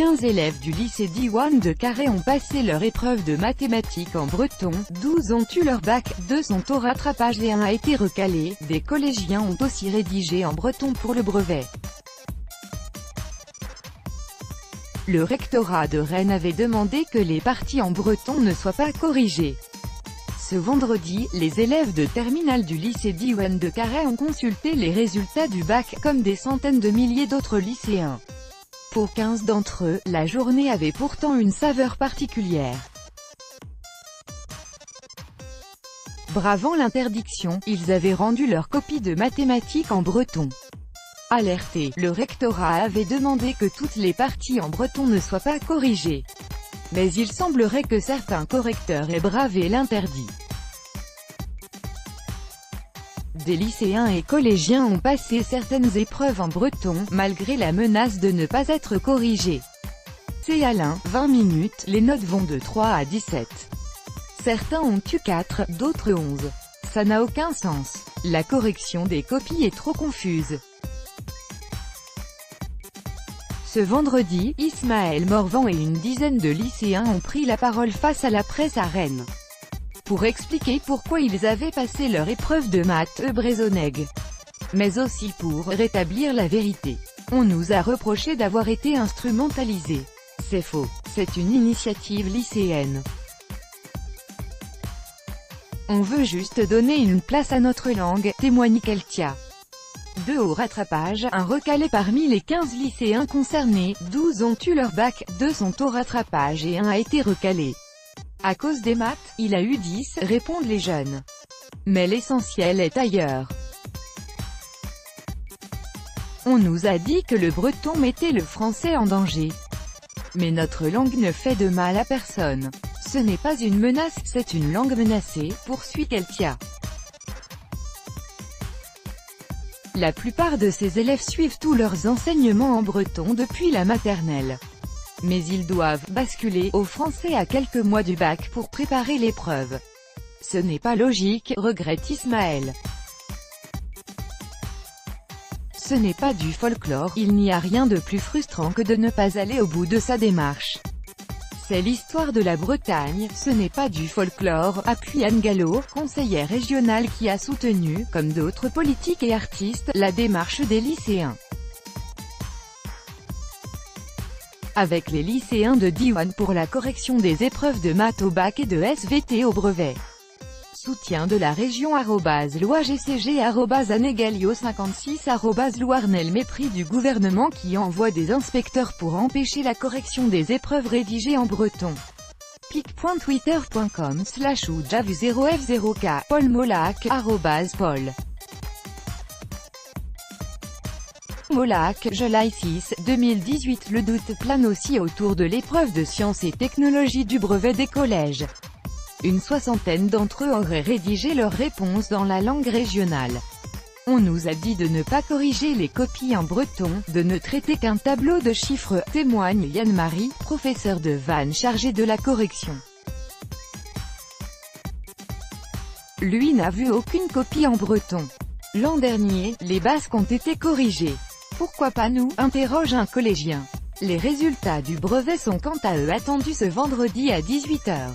15 élèves du lycée Diwan de Carhaix ont passé leur épreuve de mathématiques en breton, 12 ont eu leur bac, 2 sont au rattrapage et 1 a été recalé. Des collégiens ont aussi rédigé en breton pour le brevet. Le rectorat de Rennes avait demandé que les parties en breton ne soient pas corrigées. Ce vendredi, les élèves de terminale du lycée Diwan de Carhaix ont consulté les résultats du bac, comme des centaines de milliers d'autres lycéens. Pour 15 d'entre eux, la journée avait pourtant une saveur particulière. Bravant l'interdiction, ils avaient rendu leur copie de mathématiques en breton. Alerté, le rectorat avait demandé que toutes les parties en breton ne soient pas corrigées. Mais il semblerait que certains correcteurs aient bravé l'interdit. Des lycéens et collégiens ont passé certaines épreuves en breton, malgré la menace de ne pas être corrigées. C'est Alain, 20 minutes, les notes vont de 3 à 17. Certains ont eu 4, d'autres 11. Ça n'a aucun sens. La correction des copies est trop confuse. Ce vendredi, Ismaël Morvan et une dizaine de lycéens ont pris la parole face à la presse à Rennes, pour expliquer pourquoi ils avaient passé leur épreuve de maths Brezoneg, mais aussi pour rétablir la vérité. On nous a reproché d'avoir été instrumentalisés. C'est faux. C'est une initiative lycéenne. On veut juste donner une place à notre langue, témoigne Keltia. 2 au rattrapage, 1 recalé parmi les 15 lycéens concernés, 12 ont eu leur bac, 2 sont au rattrapage et 1 a été recalé. À cause des maths, il a eu 10, répondent les jeunes. Mais l'essentiel est ailleurs. On nous a dit que le breton mettait le français en danger. Mais notre langue ne fait de mal à personne. Ce n'est pas une menace, c'est une langue menacée, poursuit Keltia. La plupart de ces élèves suivent tous leurs enseignements en breton depuis la maternelle. Mais ils doivent basculer au français à quelques mois du bac pour préparer l'épreuve. Ce n'est pas logique, regrette Ismaël. Ce n'est pas du folklore, il n'y a rien de plus frustrant que de ne pas aller au bout de sa démarche. C'est l'histoire de la Bretagne, ce n'est pas du folklore, appuie Anne Gallo, conseillère régionale qui a soutenu, comme d'autres politiques et artistes, la démarche des lycéens. Avec les lycéens de Diwan pour la correction des épreuves de maths au bac et de SVT au brevet. Soutien de la région @loigcg @anegalio56 @louarnel. Mépris du gouvernement qui envoie des inspecteurs pour empêcher la correction des épreuves rédigées en breton. pic.twitter.com/oujavu0f0k Paul Molac @Paul Molac, July 6, 2018. Le doute plane aussi autour de l'épreuve de sciences et technologies du brevet des collèges. Une soixantaine d'entre eux auraient rédigé leurs réponses dans la langue régionale. On nous a dit de ne pas corriger les copies en breton, de ne traiter qu'un tableau de chiffres, témoigne Yann-Marie, professeur de Vannes chargé de la correction. Lui n'a vu aucune copie en breton. L'an dernier, les basques ont été corrigées. Pourquoi pas nous, interroge un collégien. Les résultats du brevet sont quant à eux attendus ce vendredi à 18 h.